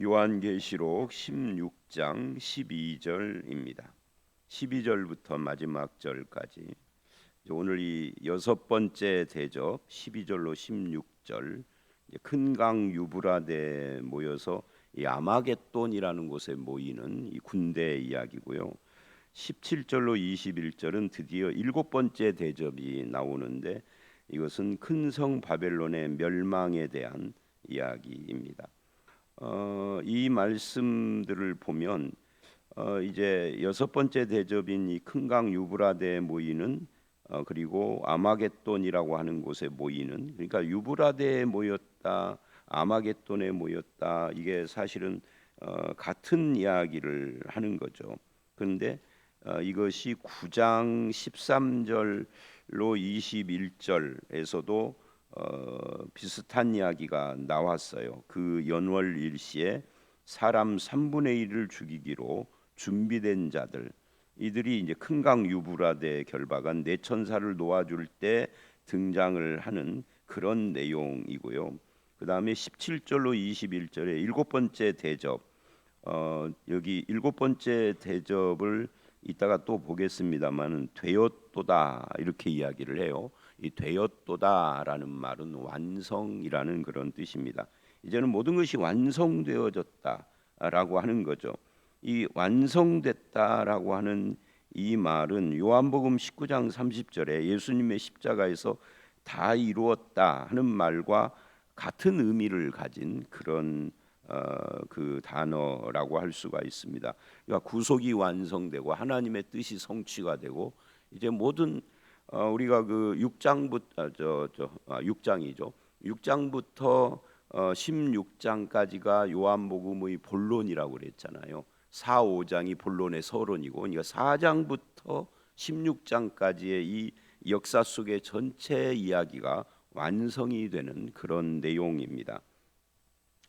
요한계시록 16장 12절입니다. 12절부터 마지막 절까지 오늘 이 여섯 번째 대접 12절로 16절 큰 강 유브라데 모여서 이 아마겟돈이라는 곳에 모이는 이 군대 이야기고요. 17절로 21절은 드디어 일곱 번째 대접이 나오는데 이것은 큰 성 바벨론의 멸망에 대한 이야기입니다. 이 말씀들을 보면 이제 여섯 번째 대접인 이 큰 강 유브라데에 모이는 그리고 아마겟돈이라고 하는 곳에 모이는, 그러니까 유브라데에 모였다, 아마겟돈에 모였다, 이게 사실은 같은 이야기를 하는 거죠. 그런데 이것이 9장 13절로 21절에서도 비슷한 이야기가 나왔어요. 그 연월 일시에 사람 3분의 1을 죽이기로 준비된 자들, 이들이 이제 큰 강 유브라데 결박한 네 천사를 놓아줄 때 등장을 하는 그런 내용이고요. 그 다음에 17절로 21절에 일곱 번째 대접, 여기 일곱 번째 대접을 이따가 또 보겠습니다만은 되었도다 이렇게 이야기를 해요. 이 되었도다라는 말은 완성이라는 그런 뜻입니다. 이제는 모든 것이 완성되어졌다라고 하는 거죠. 이 완성됐다라고 하는 이 말은 요한복음 19장 30절에 예수님의 십자가에서 다 이루었다 하는 말과 같은 의미를 가진 그런 그 단어라고 할 수가 있습니다. 그러니까 구속이 완성되고 하나님의 뜻이 성취가 되고 이제 모든 우리가 그 6장부터 6장이죠. 6장부터 16장까지가 요한복음의 본론이라고 그랬잖아요. 4, 5장이 본론의 서론이고, 그러니까 4장부터 16장까지의 이 역사 속의 전체 이야기가 완성이 되는 그런 내용입니다.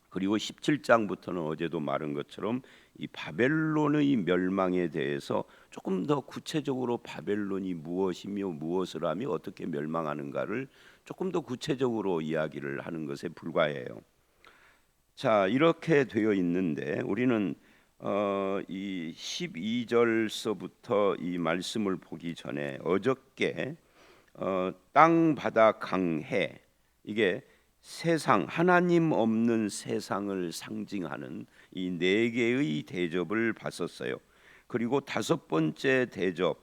그리고 17장부터는 어제도 말한 것처럼 이 바벨론의 멸망에 대해서 조금 더 구체적으로 바벨론이 무엇이며 무엇을 하며 어떻게 멸망하는가를 조금 더 구체적으로 이야기를 하는 것에 불과해요. 자, 이렇게 되어 있는데 우리는 이 12절서부터 이 말씀을 보기 전에 어저께 땅, 바다, 강, 해, 이게 세상, 하나님 없는 세상을 상징하는 이 네 개의 대접을 봤었어요. 그리고 다섯 번째 대접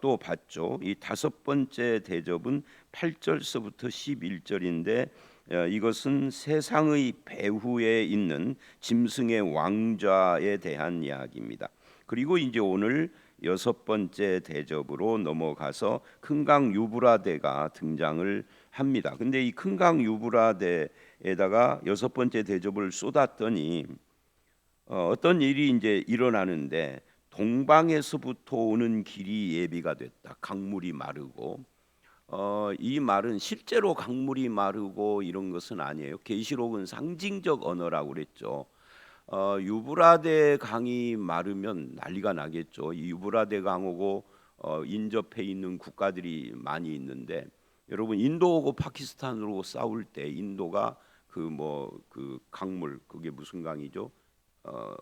또 봤죠. 이 다섯 번째 대접은 8절서부터 11절인데 이것은 세상의 배후에 있는 짐승의 왕좌에 대한 이야기입니다. 그리고 이제 오늘 여섯 번째 대접으로 넘어가서 큰 강 유브라데가 등장을 합니다. 근데 이 큰 강 유브라데에다가 여섯 번째 대접을 쏟았더니 어떤 일이 이제 일어나는데 동방에서부터 오는 길이 예비가 됐다. 강물이 마르고 이 말은 실제로 강물이 마르고 이런 것은 아니에요. 계시록은 상징적 언어라고 그랬죠. 유브라데 강이 마르면 난리가 나겠죠. 이 유브라데 강하고 인접해 있는 국가들이 많이 있는데 여러분 인도하고 파키스탄으로 싸울 때 인도가 그 강물 그게 무슨 강이죠? 그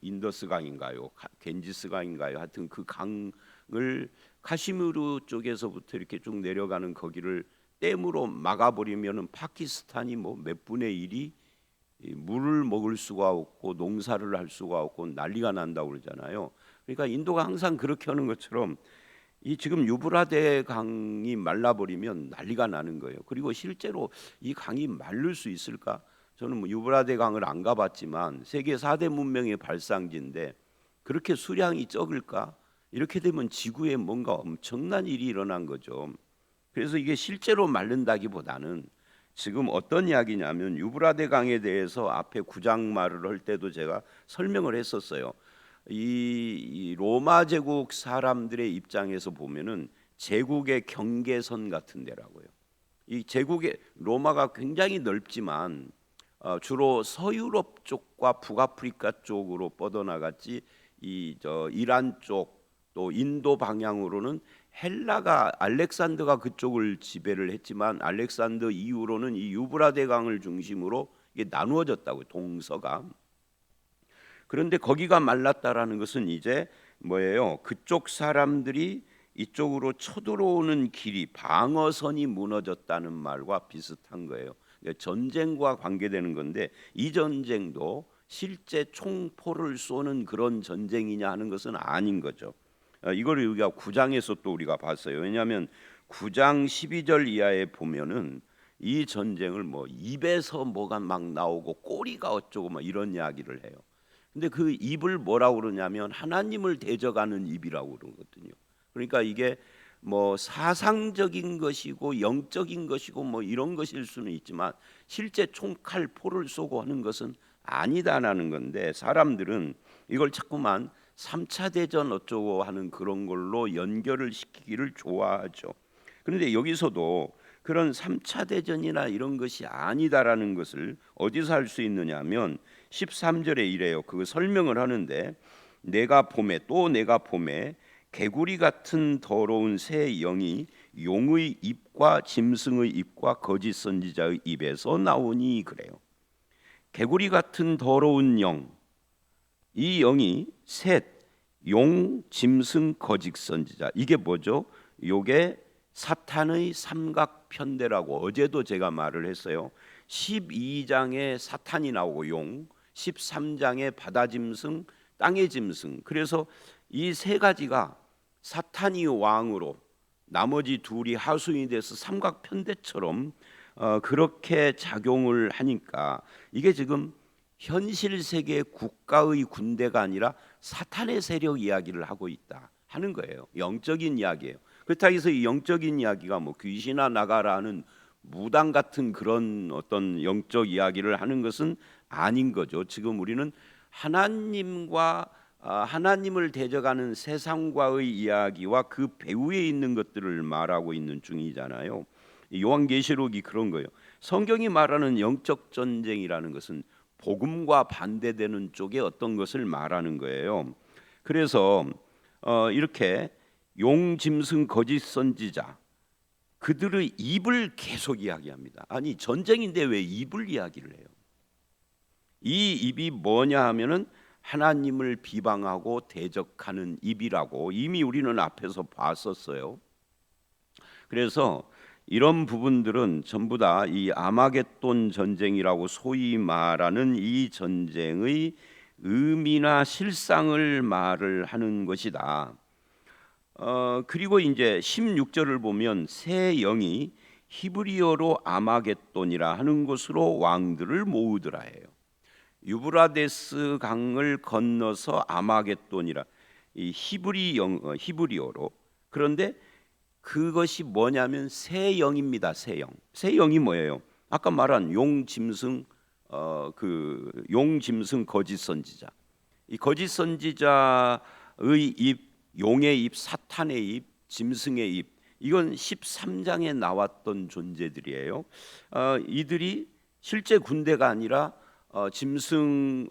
인더스 강인가요? 겐지스 강인가요? 하여튼 그 강을 카시미르 쪽에서부터 이렇게 쭉 내려가는 거기를 댐으로 막아버리면은 파키스탄이 뭐 몇 분의 1이 물을 먹을 수가 없고 농사를 할 수가 없고 난리가 난다고 그러잖아요. 그러니까 인도가 항상 그렇게 하는 것처럼 이 지금 유브라데 강이 말라버리면 난리가 나는 거예요. 그리고 실제로 이 강이 마를 수 있을까? 저는 뭐 유브라데 강을 안 가봤지만 세계 4대 문명의 발상지인데 그렇게 수량이 적을까? 이렇게 되면 지구에 뭔가 엄청난 일이 일어난 거죠. 그래서 이게 실제로 마른다기보다는 지금 어떤 이야기냐면 유브라데 강에 대해서 앞에 9장 말을 할 때도 제가 설명을 했었어요. 이 로마 제국 사람들의 입장에서 보면은 제국의 경계선 같은 데라고요. 이 제국의 로마가 굉장히 넓지만 주로 서유럽 쪽과 북아프리카 쪽으로 뻗어나갔지 이란 쪽 또 인도 방향으로는 헬라가 알렉산더가 그쪽을 지배를 했지만 알렉산더 이후로는 이 유브라데 강을 중심으로 이게 나누어졌다고 동서가. 그런데 거기가 말랐다라는 것은 이제 뭐예요? 그쪽 사람들이 이쪽으로 쳐들어오는 길이 방어선이 무너졌다는 말과 비슷한 거예요. 그러니까 전쟁과 관계되는 건데 이 전쟁도 실제 총포를 쏘는 그런 전쟁이냐 하는 것은 아닌 거죠. 이걸 우리가 9장에서 또 우리가 봤어요. 왜냐하면 9장 12절 이하에 보면은 이 전쟁을 뭐 입에서 뭐가 막 나오고 꼬리가 어쩌고 막 이런 이야기를 해요. 근데 그 입을 뭐라고 그러냐면 하나님을 대적하는 입이라고 그러거든요. 그러니까 이게 뭐 사상적인 것이고 영적인 것이고 뭐 이런 것일 수는 있지만 실제 총칼 포를 쏘고 하는 것은 아니다라는 건데 사람들은 이걸 자꾸만 3차 대전 어쩌고 하는 그런 걸로 연결을 시키기를 좋아하죠. 그런데 여기서도 그런 3차 대전이나 이런 것이 아니다라는 것을 어디서 알 수 있느냐면 13절에 이래요. 그 설명을 하는데 내가 봄에 개구리 같은 더러운 새 영이 용의 입과 짐승의 입과 거짓 선지자의 입에서 나오니 그래요. 개구리 같은 더러운 영, 이 영이 셋, 용, 짐승, 거짓 선지자. 이게 뭐죠? 요게 사탄의 삼각편대라고 어제도 제가 말을 했어요. 12장에 사탄이 나오고 용, 13장에 바다짐승, 땅의 짐승. 그래서 이 세 가지가 사탄이 왕으로 나머지 둘이 하수인이 돼서 삼각편대처럼 그렇게 작용을 하니까 이게 지금 현실 세계 국가의 군대가 아니라 사탄의 세력 이야기를 하고 있다 하는 거예요. 영적인 이야기예요. 그렇다고 해서 이 영적인 이야기가 뭐 귀신아 나가라는 무당 같은 그런 어떤 영적 이야기를 하는 것은 아닌 거죠. 지금 우리는 하나님과 하나님을 대적하는 세상과의 이야기와 그 배후에 있는 것들을 말하고 있는 중이잖아요. 요한계시록이 그런 거예요. 성경이 말하는 영적 전쟁이라는 것은 복음과 반대되는 쪽에 어떤 것을 말하는 거예요. 그래서 이렇게 용, 짐승, 거짓 선지자 그들의 입을 계속 이야기합니다. 아니 전쟁인데 왜 입을 이야기를 해요? 이 입이 뭐냐 하면은 하나님을 비방하고 대적하는 입이라고 이미 우리는 앞에서 봤었어요. 그래서 이런 부분들은 전부 다 이 아마겟돈 전쟁이라고 소위 말하는 이 전쟁의 의미나 실상을 말을 하는 것이다. 그리고 이제 16절을 보면 새 영이 히브리어로 아마겟돈이라 하는 곳으로 왕들을 모으더라 해요. 유브라데스 강을 건너서 아마겟돈이라 이 히브리어로. 그런데 그것이 뭐냐면 새 영입니다. 새 영. 새 영이 뭐예요? 아까 말한 용, 짐승, 용, 짐승, 거짓 선지자. 이 거짓 선지자의 입, 용의 입, 사탄의 입, 짐승의 입. 이건 13장에 나왔던 존재들이에요. 이들이 실제 군대가 아니라 짐승,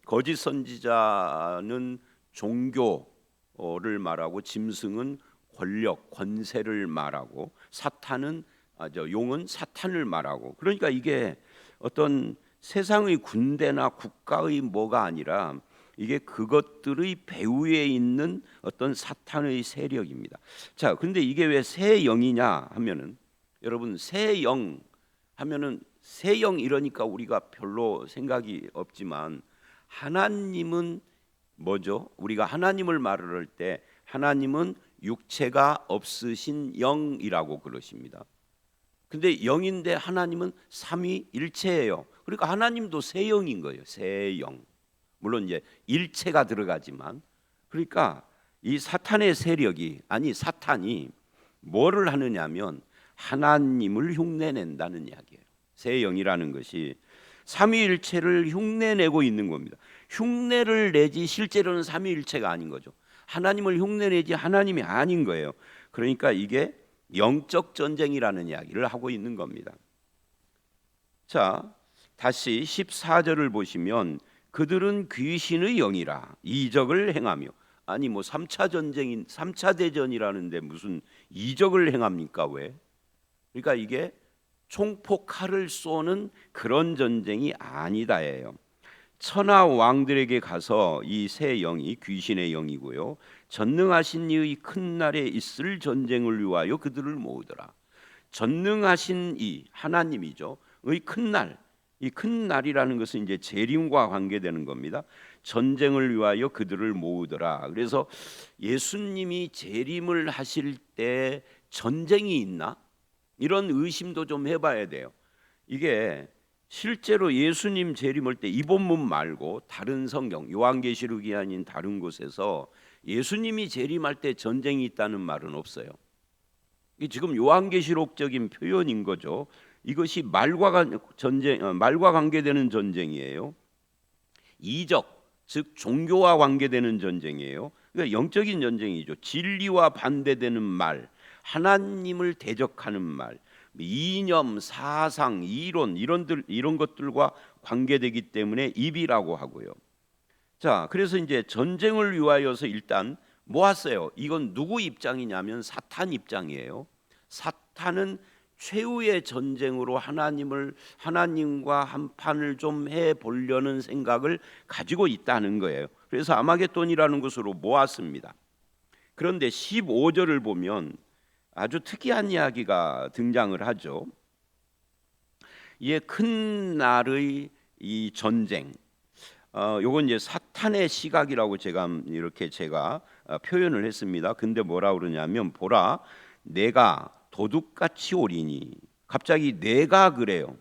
거짓 선지자는 종교를 말하고 짐승은 권력, 권세를 말하고 사탄은 용은 사탄을 말하고 그러니까 이게 어떤 세상의 군대나 국가의 뭐가 아니라 이게 그것들의 배후에 있는 어떤 사탄의 세력입니다. 자, 근데 이게 왜 새 영이냐 하면은 여러분 새 영 하면은 새 영 이러니까 우리가 별로 생각이 없지만 하나님은 뭐죠? 우리가 하나님을 말을 할 때 하나님은 육체가 없으신 영이라고 그러십니다. 근데 영인데 하나님은 삼위일체예요. 그러니까 하나님도 새 영인 거예요. 새 영. 물론 이제 일체가 들어가지만 그러니까 이 사탄의 세력이 아니 사탄이 뭐를 하느냐면 하나님을 흉내낸다는 이야기예요. 새 영이라는 것이 삼위일체를 흉내내고 있는 겁니다. 흉내를 내지 실제로는 삼위일체가 아닌 거죠. 하나님을 흉내내지 하나님이 아닌 거예요. 그러니까 이게 영적 전쟁이라는 이야기를 하고 있는 겁니다. 자, 다시 14절을 보시면 그들은 귀신의 영이라 이적을 행하며 아니 뭐 3차 대전이라는데 무슨 이적을 행합니까? 왜? 그러니까 이게 총포 칼을 쏘는 그런 전쟁이 아니다예요. 천하 왕들에게 가서 이 새 영이 귀신의 영이고요, 전능하신 이의 큰 날에 있을 전쟁을 위하여 그들을 모으더라. 전능하신 이 하나님이죠. 의 큰 날, 이 큰 날이라는 것은 이제 재림과 관계되는 겁니다. 전쟁을 위하여 그들을 모으더라. 그래서 예수님이 재림을 하실 때 전쟁이 있나? 이런 의심도 좀 해봐야 돼요. 이게 실제로 예수님 재림할 때 이 본문 말고 다른 성경, 요한계시록이 아닌 다른 곳에서 예수님이 재림할 때 전쟁이 있다는 말은 없어요. 이게 지금 요한계시록적인 표현인 거죠. 이것이 말과 관계되는 전쟁이에요. 이적, 즉 종교와 관계되는 전쟁이에요. 그러니까 영적인 전쟁이죠. 진리와 반대되는 말, 하나님을 대적하는 말, 이념, 사상, 이론 이런 것들과 관계되기 때문에 입이라고 하고요. 자, 그래서 이제 전쟁을 위하여서 일단 모았어요. 이건 누구 입장이냐면 사탄 입장이에요. 사탄은 최후의 전쟁으로 하나님과 한판을 좀 해보려는 생각을 가지고 있다는 거예요. 그래서 아마겟돈이라는 것으로 모았습니다. 그런데 15절을 보면 아주 특이한 이야기가 등장을 하죠. 이에 큰 날의 이 전쟁, 요건 이제 사탄의 시각이라고 제가 표현을 했습니다. 근데 뭐라 그러냐면, 보라, 내가 도둑같이 오리니. 갑자기 내가 그래요.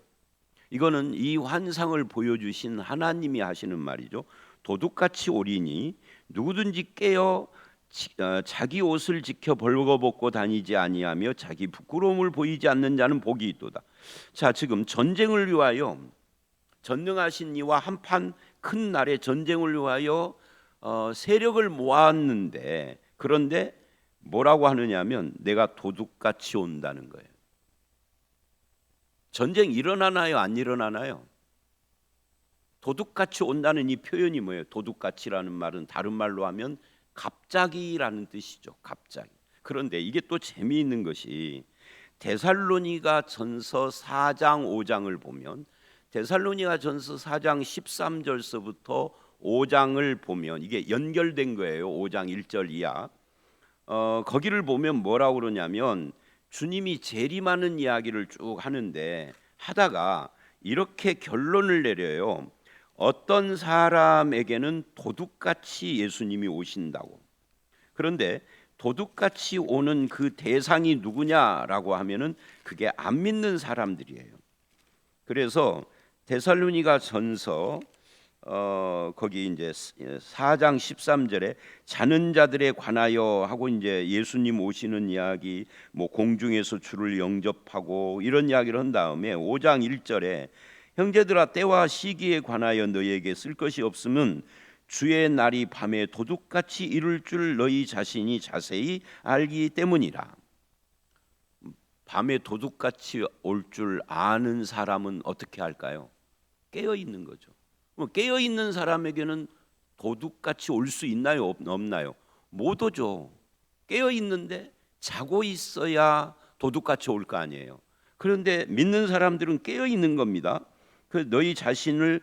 이거는 이 환상을 보여주신 하나님이 하시는 말이죠. 도둑같이 오리니 누구든지 깨어 자기 옷을 지켜 벌거벗고 다니지 아니하며 자기 부끄러움을 보이지 않는 자는 복이 있도다. 자, 지금 전쟁을 위하여, 전능하신 이와 한판 큰 날의 전쟁을 위하여 세력을 모았는데, 그런데 뭐라고 하느냐면 내가 도둑같이 온다는 거예요. 전쟁 일어나나요? 안 일어나나요? 도둑같이 온다는 이 표현이 뭐예요? 도둑같이라는 말은 다른 말로 하면 갑자기라는 뜻이죠. 갑자기. 그런데 이게 또 재미있는 것이 데살로니가 전서 4장 5장을 보면, 데살로니가 전서 4장 13절서부터 5장을 보면 이게 연결된 거예요. 5장 1절 이하. 거기를 보면 뭐라고 그러냐면 주님이 재림하는 이야기를 쭉 하는데, 하다가 이렇게 결론을 내려요. 어떤 사람에게는 도둑같이 예수님이 오신다고. 그런데 도둑같이 오는 그 대상이 누구냐라고 하면은 그게 안 믿는 사람들이에요. 그래서 데살로니가 전서 거기 이제 4장 13절에 자는 자들에 관하여 하고 이제 예수님 오시는 이야기, 뭐 공중에서 주를 영접하고 이런 이야기를 한 다음에 5장 1절에 형제들아, 때와 시기에 관하여 너희에게 쓸 것이 없으면 주의 날이 밤에 도둑같이 이룰 줄 너희 자신이 자세히 알기 때문이라. 밤에 도둑같이 올 줄 아는 사람은 어떻게 할까요? 깨어 있는 거죠. 깨어 있는 사람에게는 도둑같이 올 수 있나요? 없나요? 못 오죠. 깨어 있는데 자고 있어야 도둑같이 올 거 아니에요. 그런데 믿는 사람들은 깨어 있는 겁니다. 그 너희 자신을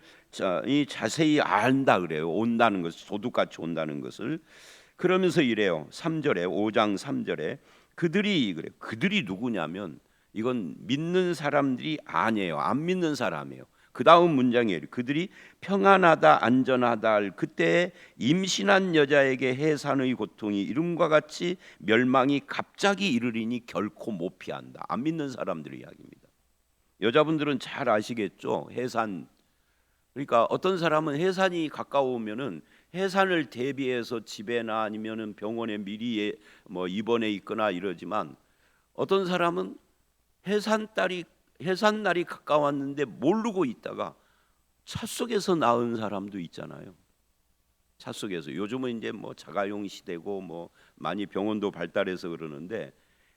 자세히 안다 그래요. 온다는 것을, 도둑같이 온다는 것을. 그러면서 이래요. 3절에, 5장 3절에 그들이 누구냐면 이건 믿는 사람들이 아니에요. 안 믿는 사람이에요. 그 다음 문장이에요. 그들이 평안하다 안전하다 할 그때에 임신한 여자에게 해산의 고통이 이름과 같이 멸망이 갑자기 이르리니 결코 못 피한다. 안 믿는 사람들의 이야기입니다. 여자분들은 잘 아시겠죠? 해산. 그러니까 어떤 사람은 해산이 가까우면은 해산을 대비해서 집에나 아니면은 병원에 미리 뭐 입원해 있거나 이러지만, 어떤 사람은 해산 날이 가까웠는데 모르고 있다가 차 속에서 낳은 사람도 있잖아요. 차 속에서. 요즘은 이제 뭐 자가용 시대고 뭐 많이 병원도 발달해서 그러는데,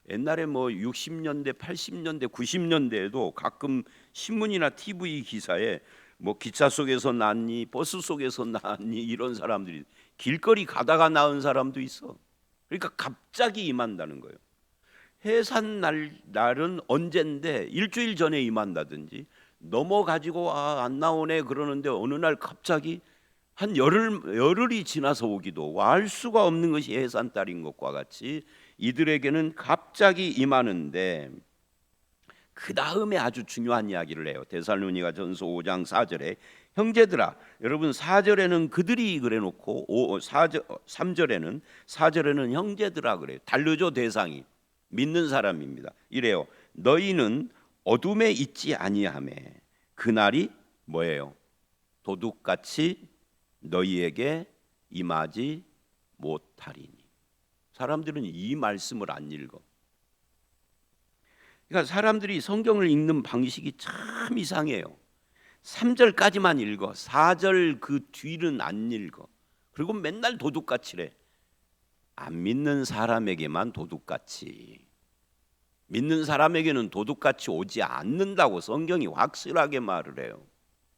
옛날에 뭐 60년대, 80년대, 90년대에도 가끔 신문이나 TV 기사에 뭐 기차 속에서 낳니, 버스 속에서 낳니, 이런 사람들이, 길거리 가다가 낳은 사람도 있어. 그러니까 갑자기 임한다는 거예요. 해산 날은 언젠데 일주일 전에 임한다든지 넘어가지고 안 나오네 그러는데 어느 날 갑자기 한 열흘이 지나서 오기도 하고 알 수가 없는 것이 해산달인 것과 같이 이들에게는 갑자기 임하는데 그 다음에 아주 중요한 이야기를 해요. 데살로니가 전서 5장 4절에 형제들아, 여러분 4절에는 그들이 그래놓고 3절에는 형제들아 그래요. 다르죠, 대상이. 믿는 사람입니다. 이래요. 너희는 어둠에 있지 아니하매 그날이 뭐예요? 도둑같이 너희에게 임하지 못하리니. 사람들은 이 말씀을 안 읽어. 그러니까 사람들이 성경을 읽는 방식이 참 이상해요. 3절까지만 읽어. 4절 그 뒤는 안 읽어. 그리고 맨날 도둑같이래. 안 믿는 사람에게만 도둑같이. 믿는 사람에게는 도둑같이 오지 않는다고 성경이 확실하게 말을 해요.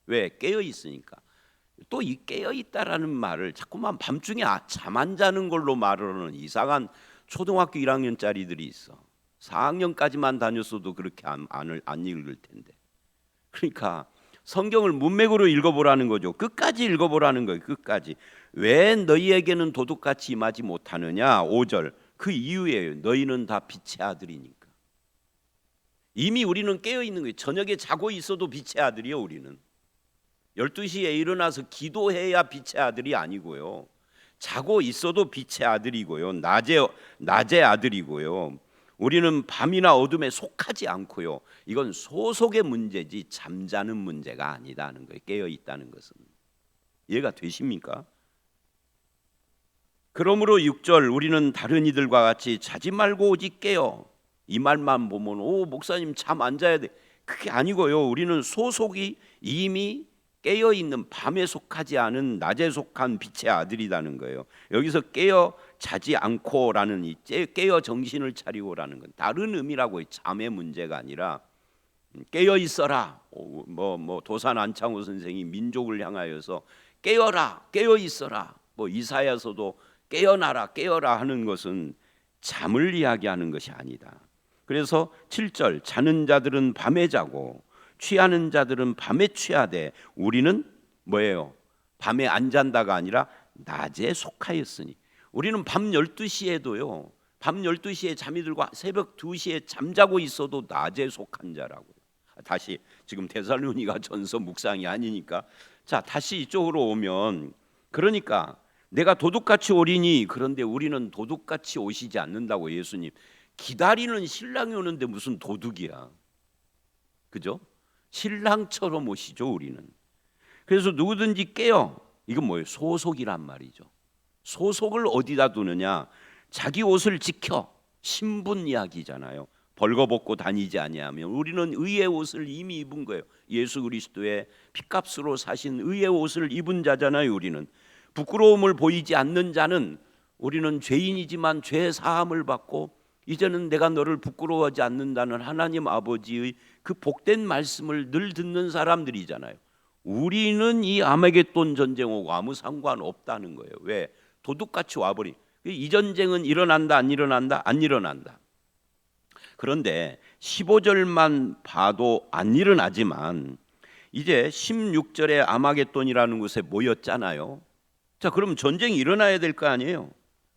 왜? 깨어 있으니까. 또 이 깨어 있다라는 말을 자꾸만 밤중에 잠 안 자는 걸로 말하는 이상한 초등학교 1학년짜리들이 있어. 4학년까지만 다녔어도 그렇게 안 읽을 텐데. 그러니까 성경을 문맥으로 읽어보라는 거죠. 끝까지 읽어보라는 거예요. 끝까지. 왜 너희에게는 도둑같이 임하지 못하느냐? 5절. 그 이유예요. 너희는 다 빛의 아들이니까. 이미 우리는 깨어 있는 거예요. 저녁에 자고 있어도 빛의 아들이요. 우리는 12시에 일어나서 기도해야 빛의 아들이 아니고요. 자고 있어도 빛의 아들이고요. 낮의 아들이고요. 우리는 밤이나 어둠에 속하지 않고요. 이건 소속의 문제지 잠자는 문제가 아니다는 거예요. 깨어 있다는 것은. 이해가 되십니까? 그러므로 6절 우리는 다른 이들과 같이 자지 말고 오직 깨어. 이 말만 보면 목사님 잠 안 자야 돼. 그게 아니고요. 우리는 소속이 이미 깨어 있는 밤에 속하지 않은 낮에 속한 빛의 아들이라는 거예요. 여기서 깨어 자지 않고라는 이 깨어 정신을 차리고라는 건 다른 의미라고요. 잠의 문제가 아니라 깨어 있어라. 도산 안창호 선생이 민족을 향하여서 깨어라, 깨어 있어라. 이사야서도 깨어나라, 깨어라 하는 것은 잠을 이야기하는 것이 아니다. 그래서 7절 자는 자들은 밤에 자고 취하는 자들은 밤에 취하되 우리는 뭐예요? 밤에 안 잔다가 아니라 낮에 속하였으니. 우리는 밤 12시에도요. 밤 12시에 잠이 들고 새벽 2시에 잠자고 있어도 낮에 속한 자라고요. 다시 지금 데살로니가 전서 묵상이 아니니까 자 다시 이쪽으로 오면 그러니까 내가 도둑같이 오리니 그런데 우리는 도둑같이 오시지 않는다고 예수님. 기다리는 신랑이 오는데 무슨 도둑이야. 그죠? 신랑처럼 오시죠 우리는. 그래서 누구든지 깨어. 이건 뭐예요? 소속이란 말이죠. 소속을 어디다 두느냐? 자기 옷을 지켜. 신분 이야기잖아요. 벌거벗고 다니지 아니하면 우리는 의의 옷을 이미 입은 거예요. 예수 그리스도의 핏값으로 사신 의의 옷을 입은 자잖아요. 우리는 부끄러움을 보이지 않는 자는 우리는 죄인이지만 죄 사함을 받고 이제는 내가 너를 부끄러워하지 않는다는 하나님 아버지의 그 복된 말씀을 늘 듣는 사람들이잖아요. 우리는 이 아메겟돈 전쟁하고 아무 상관없다는 거예요. 왜? 도둑같이 와버린. 이 전쟁은 일어난다 안 일어난다? 안 일어난다. 그런데 15절만 봐도 안 일어나지만 이제 16절에 아마겟돈이라는 곳에 모였잖아요. 자, 그럼 전쟁이 일어나야 될 거 아니에요.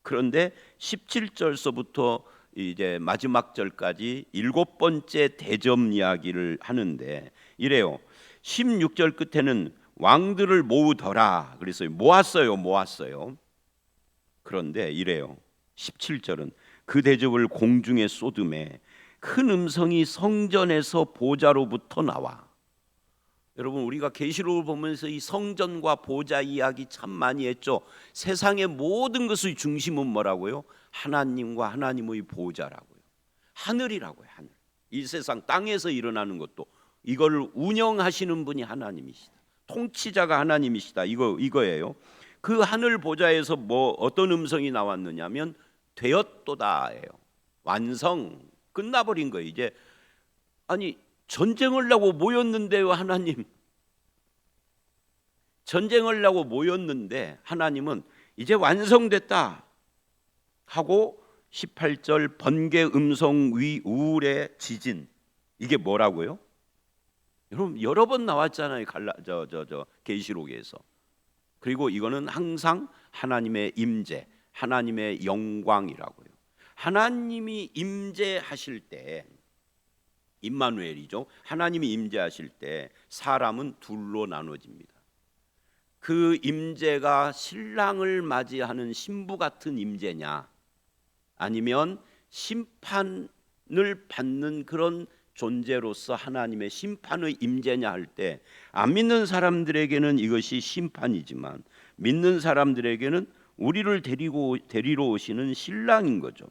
그런데 17절서부터 이제 마지막 절까지 7번째 대점 이야기를 하는데 이래요. 16절 끝에는 왕들을 모으더라. 그래서 모았어요. 그런데 이래요. 17절은 그 대접을 공중에 쏟음에 큰 음성이 성전에서 보좌로부터 나와. 여러분 우리가 계시록을 보면서 이 성전과 보좌 이야기 참 많이 했죠. 세상의 모든 것의 중심은 뭐라고요? 하나님과 하나님의 보좌라고요. 하늘이라고요. 하늘. 이 세상 땅에서 일어나는 것도 이걸 운영하시는 분이 하나님이시다. 통치자가 하나님이시다. 이거예요. 그 하늘 보좌에서 어떤 음성이 나왔느냐면 되었도다예요. 완성. 끝나버린 거예요. 이제 아니 전쟁을 하고 모였는데요. 하나님 전쟁을 하고 모였는데 하나님은 이제 완성됐다 하고 18절 번개 음성 위 우울의 지진, 이게 뭐라고요? 여러분 여러 번 나왔잖아요. 계시록에서. 그리고 이거는 항상 하나님의 임재, 하나님의 영광이라고요. 하나님이 임재하실 때, 임마누엘이죠. 하나님이 임재하실 때 사람은 둘로 나눠집니다. 그 임재가 신랑을 맞이하는 신부 같은 임재냐, 아니면 심판을 받는 그런 존재로서 하나님의 심판의 임재냐 할 때, 안 믿는 사람들에게는 이것이 심판이지만 믿는 사람들에게는 우리를 데리러 오시는 신랑인 거죠.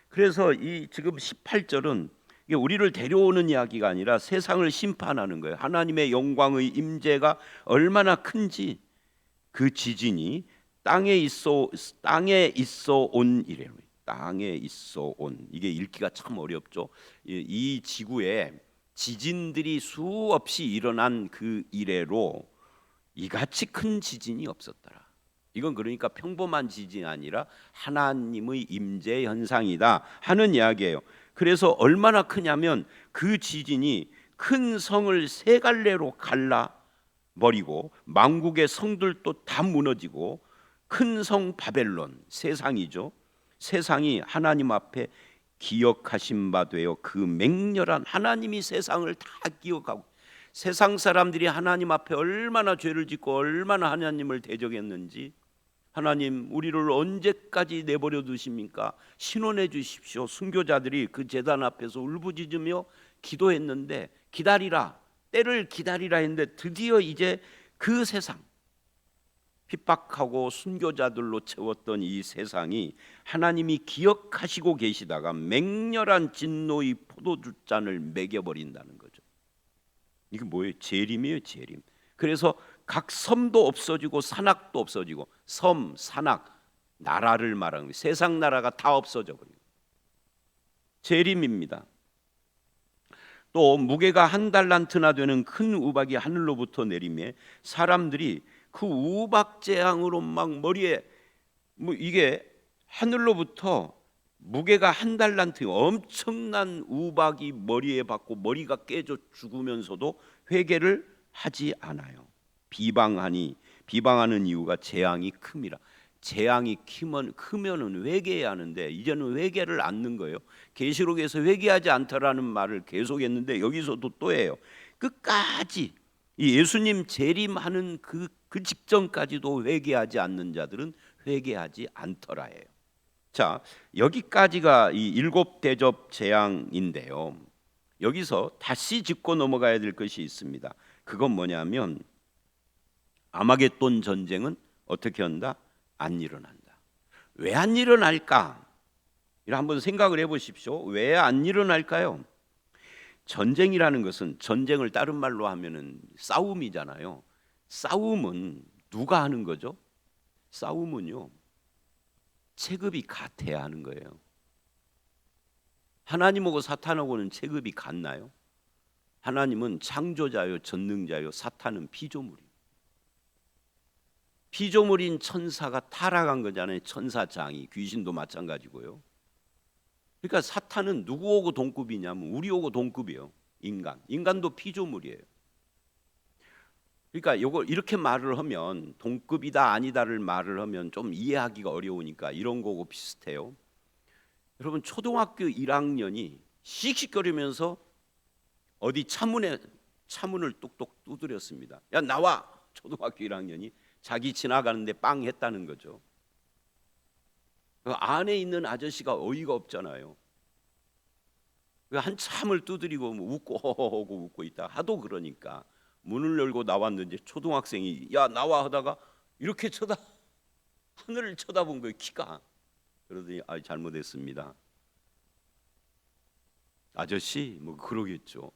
그래서 이 지금 18절은 이게 우리를 데려오는 이야기가 아니라 세상을 심판하는 거예요. 하나님의 영광의 임재가 얼마나 큰지, 그 지진이 땅에 있어 온 이래로, 땅에 있어 온, 이게 읽기가 참 어렵죠. 이 지구에 지진들이 수없이 일어난 그 이래로 이같이 큰 지진이 없었더라. 이건 그러니까 평범한 지진이 아니라 하나님의 임재 현상이다 하는 이야기예요. 그래서 얼마나 크냐면 그 지진이 큰 성을 세 갈래로 갈라 버리고 만국의 성들도 다 무너지고, 큰 성 바벨론, 세상이죠. 세상이 하나님 앞에 기억하신 바 되어 그 맹렬한, 하나님이 세상을 다 기억하고, 세상 사람들이 하나님 앞에 얼마나 죄를 짓고 얼마나 하나님을 대적했는지, 하나님 우리를 언제까지 내버려 두십니까? 신원해 주십시오. 순교자들이 그 제단 앞에서 울부짖으며 기도했는데, 기다리라, 때를 기다리라 했는데 드디어 이제 그 세상, 핍박하고 순교자들로 채웠던 이 세상이 하나님이 기억하시고 계시다가 맹렬한 진노의 포도주잔을 먹여버린다는 거죠. 이게 뭐예요? 재림이에요, 재림. 그래서 각 섬도 없어지고 산악도 없어지고, 섬, 산악, 나라를 말하는 거예요. 세상 나라가 다 없어져 버려요. 재림입니다. 또 무게가 1달란트나 되는 큰 우박이 하늘로부터 내리매 사람들이 그 우박 재앙으로 막 머리에, 이게 하늘로부터 무게가 1달란트, 엄청난 우박이 머리에 받고 머리가 깨져 죽으면서도 회개를 하지 않아요. 비방하는 이유가 재앙이 큼이라. 재앙이 크면은 회개해야 하는데 이제는 회개를 않는 거예요. 계시록에서 회개하지 않더라는 말을 계속했는데 여기서도 또 해요. 끝까지 이 예수님 재림하는 그 직전까지도 회개하지 않는 자들은 회개하지 않더라예요. 자, 여기까지가 이 7 대접 재앙인데요. 여기서 다시 짚고 넘어가야 될 것이 있습니다. 그건 뭐냐면 아마겟돈 전쟁은 어떻게 한다? 안 일어난다. 왜 안 일어날까? 이를 한번 생각을 해보십시오. 왜 안 일어날까요? 전쟁이라는 것은, 전쟁을 다른 말로 하면은 싸움이잖아요. 싸움은 누가 하는 거죠? 싸움은요, 체급이 같아야 하는 거예요. 하나님하고 사탄하고는 체급이 같나요? 하나님은 창조자요, 전능자요, 사탄은 피조물이에요. 피조물인 천사가 타락한 거잖아요. 천사장이, 귀신도 마찬가지고요. 그러니까 사탄은 누구하고 동급이냐면 우리하고 동급이에요. 인간도 피조물이에요. 그러니까 이걸 이렇게 말을 하면, 동급이다 아니다를 말을 하면 좀 이해하기가 어려우니까 이런 거고 비슷해요. 여러분, 초등학교 1학년이 씩씩거리면서 어디 차문을 똑똑 두드렸습니다. 야, 나와! 초등학교 1학년이 자기 지나가는데 빵 했다는 거죠. 그 안에 있는 아저씨가 어이가 없잖아요. 한참을 두드리고 웃고 있다. 하도 그러니까 문을 열고 나왔는데 초등학생이 야, 나와 하다가 이렇게 하늘을 쳐다본 거예요. 키가. 그러더니 잘못했습니다. 아저씨 그러겠죠.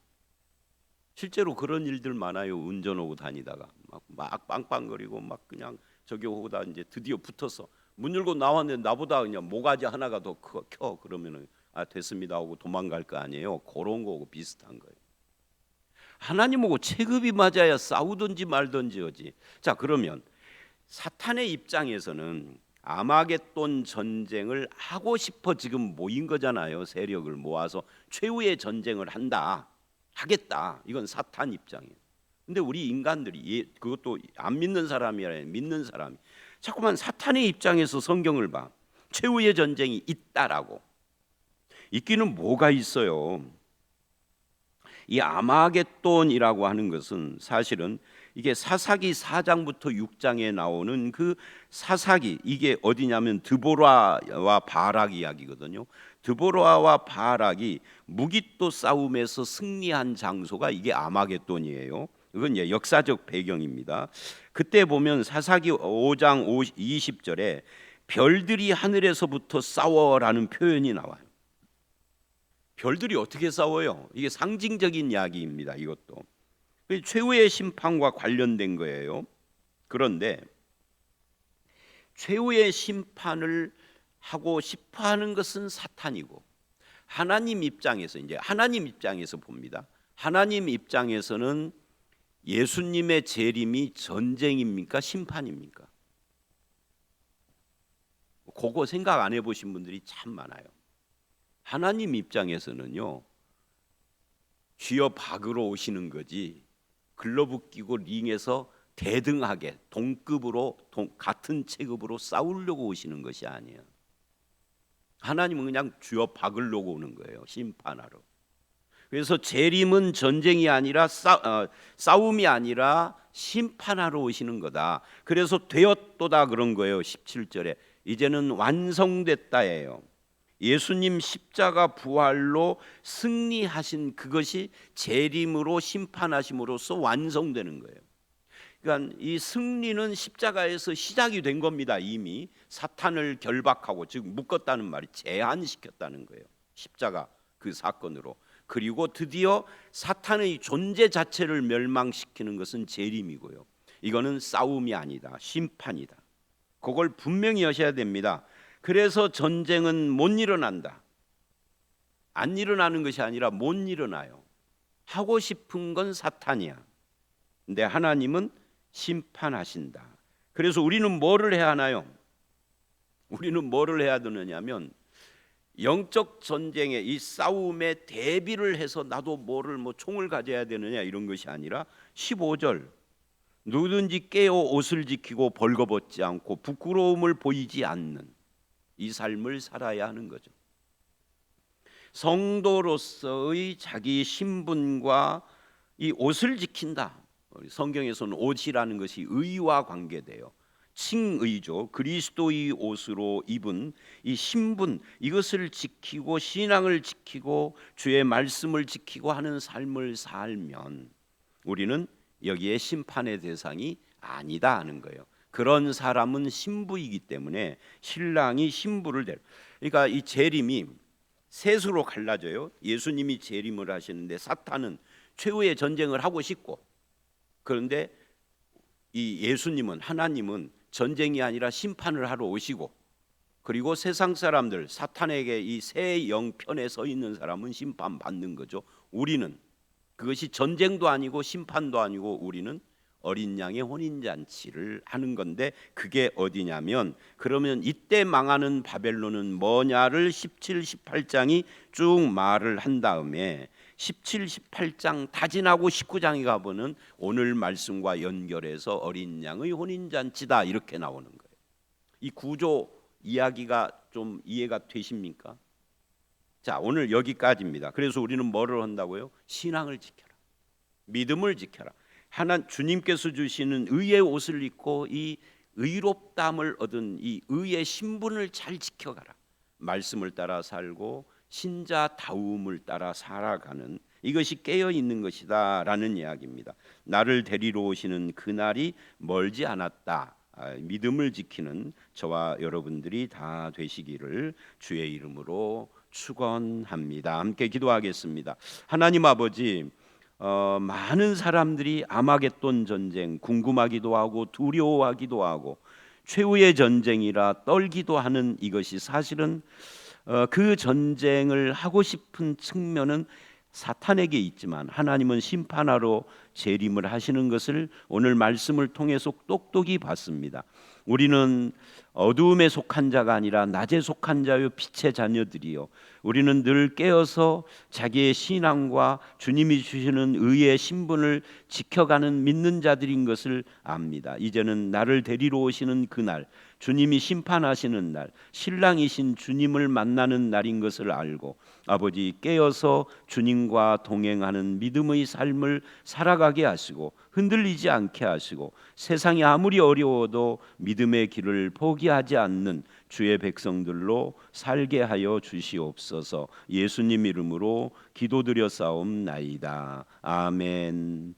실제로 그런 일들 많아요. 운전하고 다니다가 막 빵빵거리고 막 그냥 저기 오다 이제 드디어 붙어서 문 열고 나왔는데 나보다 그냥 모가지 하나가 더 켜. 그러면은 됐습니다 하고 도망갈 거 아니에요. 그런 거하고 비슷한 거예요. 하나님하고 체급이 맞아야 싸우든지 말든지 하지. 자, 그러면 사탄의 입장에서는 아마겟돈 전쟁을 하고 싶어 지금 모인 거잖아요. 세력을 모아서 최후의 전쟁을 하겠다. 이건 사탄 입장이에요. 근데 우리 인간들이 그것도 안 믿는 사람이 아니라 믿는 사람이 자꾸만 사탄의 입장에서 성경을 봐. 최후의 전쟁이 있다라고. 있기는 뭐가 있어요? 이 아마겟돈이라고 하는 것은 사실은 이게 사사기 4장부터 6장에 나오는 그 사사기, 이게 어디냐면 드보라와 바락 이야기거든요. 드보라와 바락이 무기또 싸움에서 승리한 장소가 이게 아마겟돈이에요. 이건 이제 역사적 배경입니다. 그때 보면 사사기 5장 20절에 별들이 하늘에서부터 싸워라는 표현이 나와요. 별들이 어떻게 싸워요? 이게 상징적인 이야기입니다. 이것도 최후의 심판과 관련된 거예요. 그런데 최후의 심판을 하고 싶어하는 것은 사탄이고, 하나님 입장에서 봅니다. 하나님 입장에서는 예수님의 재림이 전쟁입니까? 심판입니까? 그거 생각 안 해보신 분들이 참 많아요. 하나님 입장에서는요, 쥐어 박으러 오시는 거지 글러브 끼고 링에서 대등하게 동급으로 같은 체급으로 싸우려고 오시는 것이 아니에요. 하나님은 그냥 쥐어 박으려고 오는 거예요. 심판하러. 그래서 재림은 전쟁이 아니라 싸움이 아니라 심판하러 오시는 거다. 그래서 되었도다 그런 거예요. 17절에 이제는 완성됐다예요. 예수님 십자가 부활로 승리하신 그것이 재림으로 심판하심으로써 완성되는 거예요. 그러니까 이 승리는 십자가에서 시작이 된 겁니다. 이미 사탄을 결박하고, 즉 묶었다는 말이 제한시켰다는 거예요. 십자가 그 사건으로. 그리고 드디어 사탄의 존재 자체를 멸망시키는 것은 재림이고요. 이거는 싸움이 아니다, 심판이다. 그걸 분명히 하셔야 됩니다. 그래서 전쟁은 못 일어난다. 안 일어나는 것이 아니라 못 일어나요. 하고 싶은 건 사탄이야. 근데 하나님은 심판하신다. 그래서 우리는 뭐를 해야 하나요? 우리는 뭐를 해야 되느냐면 영적 전쟁에, 이 싸움에 대비를 해서 나도 총을 가져야 되느냐 이런 것이 아니라 15절 누구든지 깨어 옷을 지키고 벌거벗지 않고 부끄러움을 보이지 않는 이 삶을 살아야 하는 거죠. 성도로서의 자기 신분과 이 옷을 지킨다. 성경에서는 옷이라는 것이 의와 관계돼요. 칭의죠. 그리스도의 옷으로 입은 이 신분, 이것을 지키고 신앙을 지키고 주의 말씀을 지키고 하는 삶을 살면 우리는 여기에 심판의 대상이 아니다 하는 거예요. 그런 사람은 신부이기 때문에 신랑이 신부를 그러니까 이 재림이 셋으로 갈라져요. 예수님이 재림을 하시는데 사탄은 최후의 전쟁을 하고 싶고, 그런데 이 예수님은, 하나님은 전쟁이 아니라 심판을 하러 오시고, 그리고 세상 사람들, 사탄에게 이 새 영편에 서 있는 사람은 심판받는 거죠. 우리는 그것이 전쟁도 아니고 심판도 아니고 우리는 어린 양의 혼인잔치를 하는 건데, 그게 어디냐면, 그러면 이때 망하는 바벨론은 뭐냐를 17, 18장이 쭉 말을 한 다음에 17, 18장 다 지나고 19장에 가보면 오늘 말씀과 연결해서 어린 양의 혼인잔치다 이렇게 나오는 거예요. 이 구조 이야기가 좀 이해가 되십니까? 자, 오늘 여기까지입니다. 그래서 우리는 뭐를 한다고요? 신앙을 지켜라, 믿음을 지켜라. 주님께서 주시는 의의 옷을 입고 이 의롭담을 얻은 이 의의 신분을 잘 지켜가라. 말씀을 따라 살고 신자다움을 따라 살아가는, 이것이 깨어 있는 것이다 라는 이야기입니다. 나를 데리러 오시는 그날이 멀지 않았다. 믿음을 지키는 저와 여러분들이 다 되시기를 주의 이름으로 축원합니다. 함께 기도하겠습니다. 하나님 아버지, 많은 사람들이 아마겟돈 전쟁 궁금하기도 하고 두려워하기도 하고 최후의 전쟁이라 떨기도 하는 이것이 사실은 그 전쟁을 하고 싶은 측면은 사탄에게 있지만 하나님은 심판하러 재림을 하시는 것을 오늘 말씀을 통해서 똑똑히 봤습니다. 우리는 어두움에 속한 자가 아니라 낮에 속한 자요 빛의 자녀들이요, 우리는 늘 깨어서 자기의 신앙과 주님이 주시는 의의 신분을 지켜가는 믿는 자들인 것을 압니다. 이제는 나를 데리러 오시는 그날, 주님이 심판하시는 날, 신랑이신 주님을 만나는 날인 것을 알고 아버지, 깨어서 주님과 동행하는 믿음의 삶을 살아가게 하시고 흔들리지 않게 하시고 세상이 아무리 어려워도 믿음의 길을 포기하지 않는 주의 백성들로 살게 하여 주시옵소서. 예수님 이름으로 기도드려 싸움나이다. 아멘.